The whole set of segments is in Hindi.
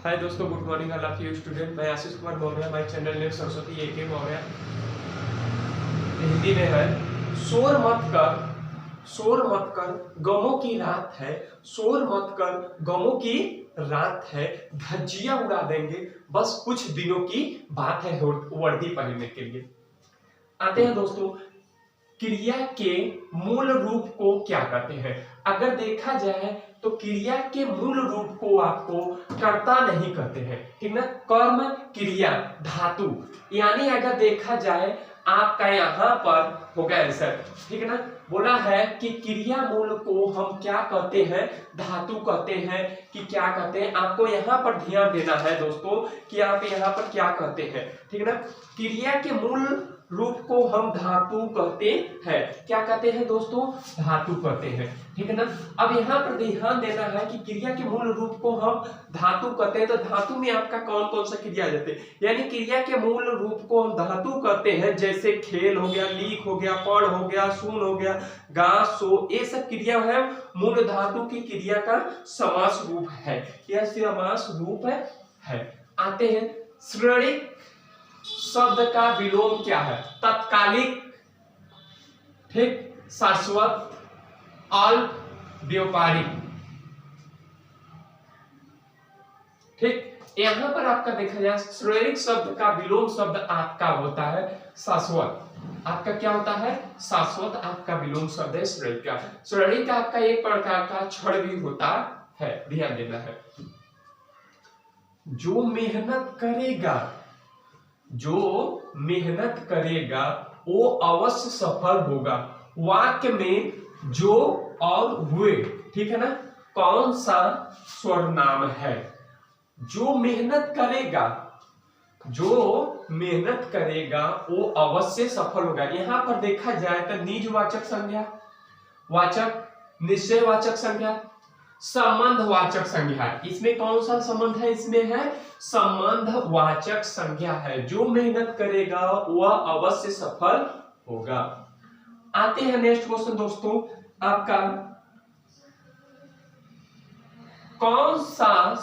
हाय दोस्तों, good morning all of you student. मैं Ashish Kumar Maurya, my channel name Saraswati A K. Maurya. Hindi में है, शोर मत कर गमों की रात है, शोर मत कर गमों की रात है, धज्जियां उड़ा देंगे बस कुछ दिनों की बात है वर्दी पहनने के लिए। आते हैं दोस्तों, क्रिया के मूल रूप को क्या कहते हैं। अगर देखा जाए तो क्रिया के मूल रूप को आपको कर्ता नहीं कहते हैं, ठीक ना। कर्म क्रिया धातु, यानी अगर देखा जाए आपका यहाँ पर होगा आंसर, ठीक है ना। बोला है कि क्रिया मूल को हम क्या कहते हैं, धातु कहते हैं कि क्या कहते हैं। आपको यहाँ पर ध्यान देना है दोस्तों कि आप यहाँ पर क्या कहते हैं, ठीक है ना। क्रिया के मूल रूप को हम धातु कहते हैं। क्या कहते हैं दोस्तों, धातु कहते हैं, ठीक है ना। अब यहाँ पर ध्यान देना है कि क्रिया के मूल रूप को हम धातु कहते हैं, तो धातु में आपका कौन कौन सा क्रिया आ जाते हैं। यानी क्रिया के मूल रूप को हम धातु कहते हैं, जैसे खेल हो गया, लीक हो गया, पढ़ हो गया, सुन हो गया, गा, सो, ये सब क्रिया है मूल धातु की क्रिया का समास रूप है, यह समास रूप है। आते हैं, श्रेणिक शब्द का विलोम क्या है। तत्कालिक, ठीक, शाश्वत, अल्प, व्यापारिक, ठीक। यहां पर आपका देखा जाए श्रेणिक शब्द का विलोम शब्द आपका होता है शाश्वत। आपका क्या होता है, शाश्वत आपका विलोम शब्द है श्रेणिक का। श्रेणिक का आपका एक प्रकार का क्षण भी होता है, ध्यान देना है। जो मेहनत करेगा वो अवश्य सफल होगा। वाक्य में जो और हुए, ठीक है ना, कौन सा सर्वनाम है। जो मेहनत करेगा वो अवश्य सफल होगा। यहां पर देखा जाए तो निजवाचक संज्ञा, वाचक, निश्चयवाचक संज्ञा, संबंधवाचक संज्ञा, इसमें कौन सा संबंध है, इसमें है संबंधवाचक संज्ञा है। जो मेहनत करेगा वह अवश्य सफल होगा। आते हैं नेक्स्ट क्वेश्चन दोस्तों, आपका कौन सा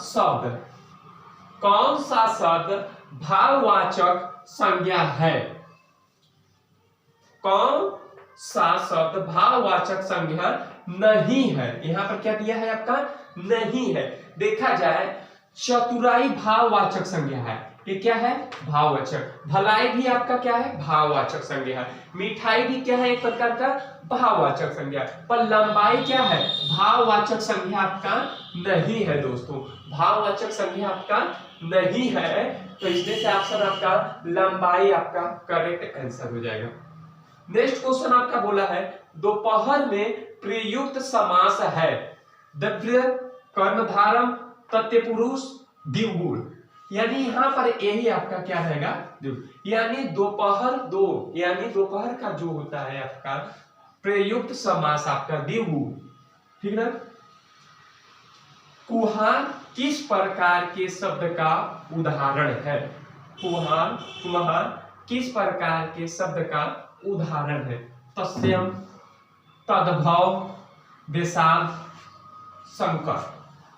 शब्द भाववाचक संज्ञा है। कौन सा शब्द भाववाचक संज्ञा नहीं है। यहां पर क्या दिया है आपका, नहीं है। देखा जाए चतुराई भाववाचक संज्ञा है, ये क्या है, भाववाचक। भलाई भी आपका क्या है, भाववाचक संज्ञा है। मिठाई भी क्या है, एक प्रकार का भाववाचक संज्ञा। पर लंबाई क्या है, भाववाचक संज्ञा आपका नहीं है दोस्तों, भाववाचक संज्ञा आपका नहीं है। तो इसमें से ऑप्शन आपका लंबाई आपका करेक्ट आंसर हो जाएगा। नेक्स्ट क्वेश्चन आपका बोला है, दोपहर में प्रयुक्त समास है। द्रव्य, कर्मधारम, तत्पुरुष, द्विगुण, यानी यहां पर यही आपका क्या रहेगा, यानी दोपहर दो, यानी दोपहर का जो होता है आपका प्रयुक्त समास आपका द्विगुण, ठीक ना। कुम्हार किस प्रकार के शब्द का उदाहरण है। कुम्हार किस प्रकार के शब्द का उदाहरण है। तस्यम, तद्भव, विषाद, संकर।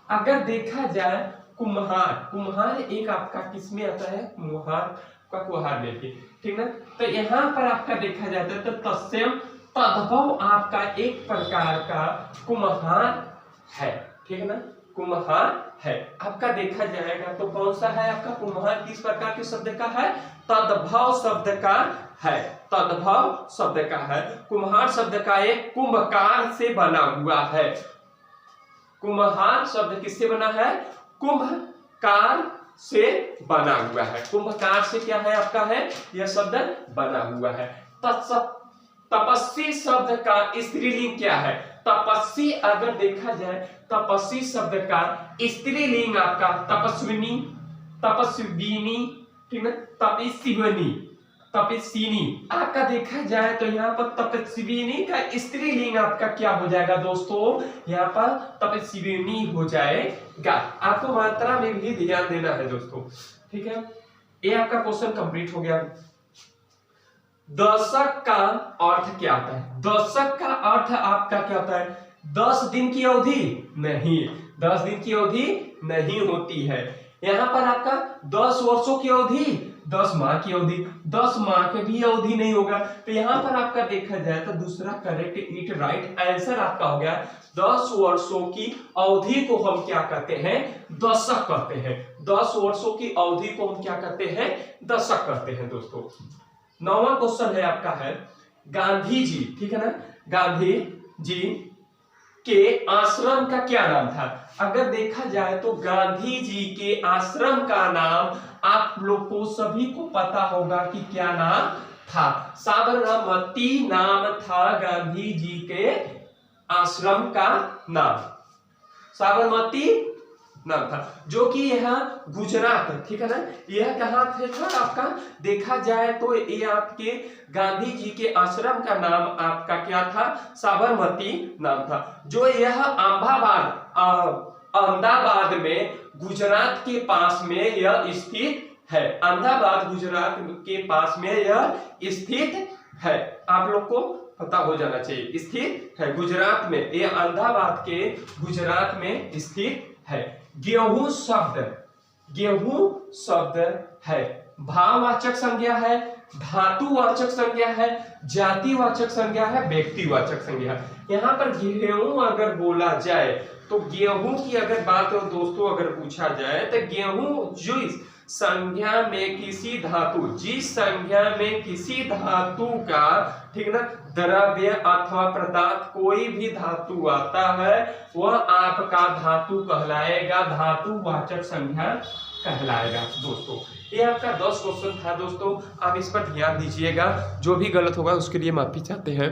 अगर देखा जाए कुम्हार एक आपका किसमें आता है, कुम्हार में, ठीक ना। तो यहाँ पर आपका देखा जाता है तो तस्यम, तद्भव आपका एक प्रकार का कुम्हार है, ठीक है ना, कुम्हार है। आपका देखा जाएगा तो कौन सा है आपका कुम्हार किस प्रकार के शब्द का है, तद्भव शब्द का है, तद्भव शब्द का है। कुम्हार शब्द का एक कुंभकार से बना हुआ है। कुम्हार शब्द किससे बना है, कुंभकार से बना हुआ है। कुंभकार से क्या है आपका है, यह शब्द बना हुआ है। तपस्वी शब्द का स्त्रीलिंग क्या है। तपस्वी अगर देखा जाए तपस्वी शब्द का स्त्रीलिंग आपका तपस्विनी, तपस्विनी, ठीक है, तपस्विनी आपका देखा जाए तो यहाँ पर तपस्विनी का स्त्रीलिंग आपका क्या हो जाएगा दोस्तों, यहाँ पर तपस्विनी हो जाएगा। आपको मात्रा में भी ध्यान देना है दोस्तों, ठीक है। ये आपका क्वेश्चन कंप्लीट हो गया। दशक का अर्थ क्या होता है। दशक का अर्थ आपका क्या होता है, 10 दिन की अवधि नहीं, 10 दिन की अवधि नहीं होती है। यहाँ पर आपका 10 वर्षों की अवधि, 10 माह की अवधि, 10 माह की भी अवधि नहीं होगा। तो यहाँ पर आपका देखा जाए तो दूसरा करेक्ट इट राइट आंसर आपका हो गया 10 वर्षों की अवधि को हम क्या कहते हैं, दशक कहते हैं। 10 वर्षों की अवधि को हम क्या कहते हैं, दशक कहते हैं दोस्तों। 9वां क्वेश्चन है आपका है गांधी जी, ठीक है ना, गांधी जी के आश्रम का क्या नाम था। अगर देखा जाए तो गांधी जी के आश्रम का नाम आप लोग को सभी को पता होगा कि क्या नाम था, साबरमती नाम था गांधी जी के आश्रम का नाम, साबरमती नाम था, जो कि यह गुजरात, ठीक है ना, यह कहाँ थे था आपका, देखा जाए तो ये आपके गांधी जी के आश्रम का नाम आपका क्या था, साबरमती नाम था, जो यह अहमदाबाद में गुजरात के पास में यह स्थित है। अहमदाबाद गुजरात के पास में यह स्थित है, आप लोग को पता हो जाना चाहिए, स्थित है गुजरात में, यह अहमदाबाद के गुजरात में स्थित है। गेहूं शब्द है भाववाचक संज्ञा है, धातुवाचक संज्ञा है, जातिवाचक संज्ञा है, व्यक्तिवाचक संज्ञा है। यहाँ पर गेहूं अगर बोला जाए तो गेहूं की अगर बात हो दोस्तों, अगर पूछा जाए तो गेहूं जिस संज्ञा में किसी धातु, जिस संज्ञा में किसी धातु का, ठीक ना, द्रव्य अथवा पदार्थ कोई भी धातु आता है वह आपका धातु कहलाएगा, धातुवाचक संज्ञा कहलाएगा दोस्तों। ये आपका 10 क्वेश्चन था दोस्तों, आप इस पर ध्यान दीजिएगा, जो भी गलत होगा उसके लिए माफी चाहते हैं।